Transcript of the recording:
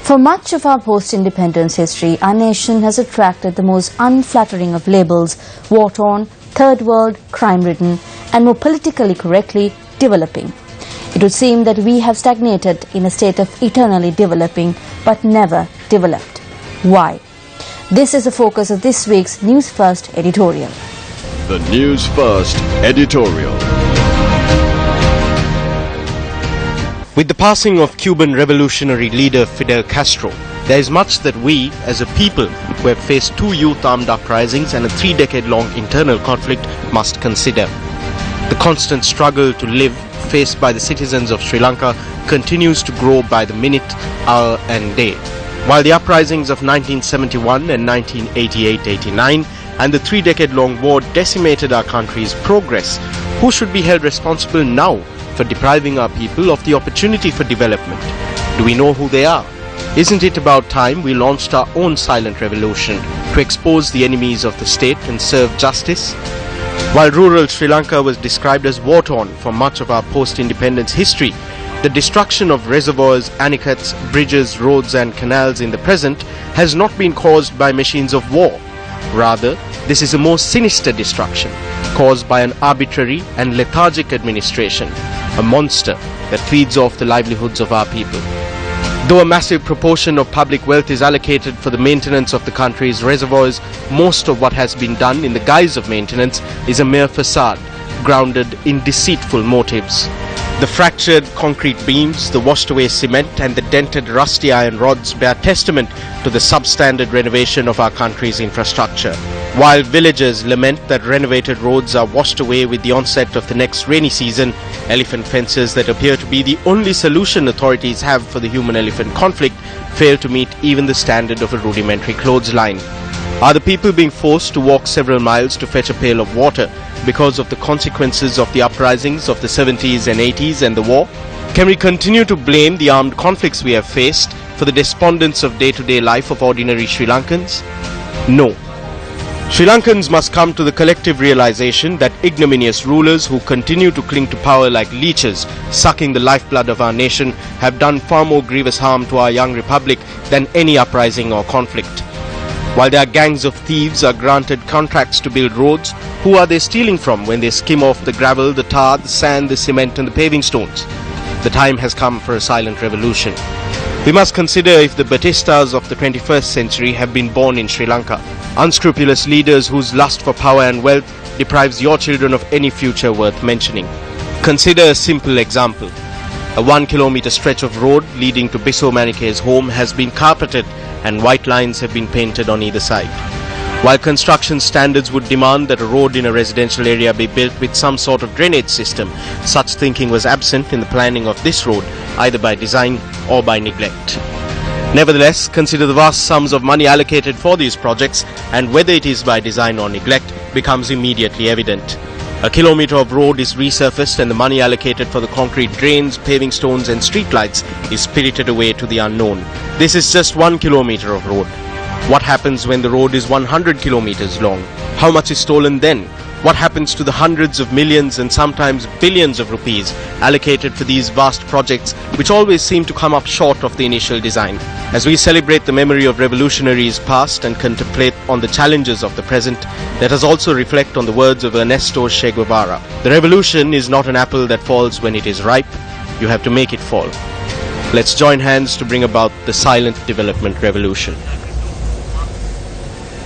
For much of our post-independence history, our nation has attracted the most unflattering of labels: war-torn, third world, crime-ridden, and more politically correctly, developing. It would seem that we have stagnated in a state of eternally developing, but never developed. Why? This is the focus of this week's News First editorial. The News First editorial. With the passing of Cuban revolutionary leader Fidel Castro, there is much that we, as a people who have faced 2 youth armed uprisings and a 3-decade-long internal conflict, must consider. The constant struggle to live faced by the citizens of Sri Lanka continues to grow by the minute, hour and day. While the uprisings of 1971 and 1988-89 and the 3-decade-long war decimated our country's progress, who should be held responsible now for depriving our people of the opportunity for development? Do we know who they are? Isn't it about time we launched our own silent revolution to expose the enemies of the state and serve justice? While rural Sri Lanka was described as war-torn for much of our post-independence history, the destruction of reservoirs, anicuts, bridges, roads and canals in the present has not been caused by machines of war. Rather, this is a more sinister destruction caused by an arbitrary and lethargic administration, a monster that feeds off the livelihoods of our people. Though a massive proportion of public wealth is allocated for the maintenance of the country's reservoirs, most of what has been done in the guise of maintenance is a mere facade, grounded in deceitful motives. The fractured concrete beams, the washed away cement and the dented rusty iron rods bear testament to the substandard renovation of our country's infrastructure. While villagers lament that renovated roads are washed away with the onset of the next rainy season, elephant fences that appear to be the only solution authorities have for the human-elephant conflict fail to meet even the standard of a rudimentary clothesline. Are the people being forced to walk several miles to fetch a pail of water because of the consequences of the uprisings of the 70s and 80s and the war? Can we continue to blame the armed conflicts we have faced for the despondence of day-to-day life of ordinary Sri Lankans? No. Sri Lankans must come to the collective realization that ignominious rulers who continue to cling to power like leeches, sucking the lifeblood of our nation, have done far more grievous harm to our young republic than any uprising or conflict. While their gangs of thieves are granted contracts to build roads, who are they stealing from when they skim off the gravel, the tar, the sand, the cement and the paving stones? The time has come for a silent revolution. We must consider if the Batistas of the 21st century have been born in Sri Lanka. Unscrupulous leaders whose lust for power and wealth deprives your children of any future worth mentioning. Consider a simple example. A 1-kilometer stretch of road leading to Bisso Manike's home has been carpeted and white lines have been painted on either side. While construction standards would demand that a road in a residential area be built with some sort of drainage system, such thinking was absent in the planning of this road, either by design or by neglect. Nevertheless, consider the vast sums of money allocated for these projects, and whether it is by design or neglect becomes immediately evident. A kilometer of road is resurfaced and the money allocated for the concrete drains, paving stones and streetlights is spirited away to the unknown. This is just 1 kilometer of road. What happens when the road is 100 kilometers long? How much is stolen then? What happens to the hundreds of millions and sometimes billions of rupees allocated for these vast projects, which always seem to come up short of the initial design? As we celebrate the memory of revolutionaries past and contemplate on the challenges of the present, let us also reflect on the words of Ernesto Che Guevara. The revolution is not an apple that falls when it is ripe. You have to make it fall. Let's join hands to bring about the silent development revolution.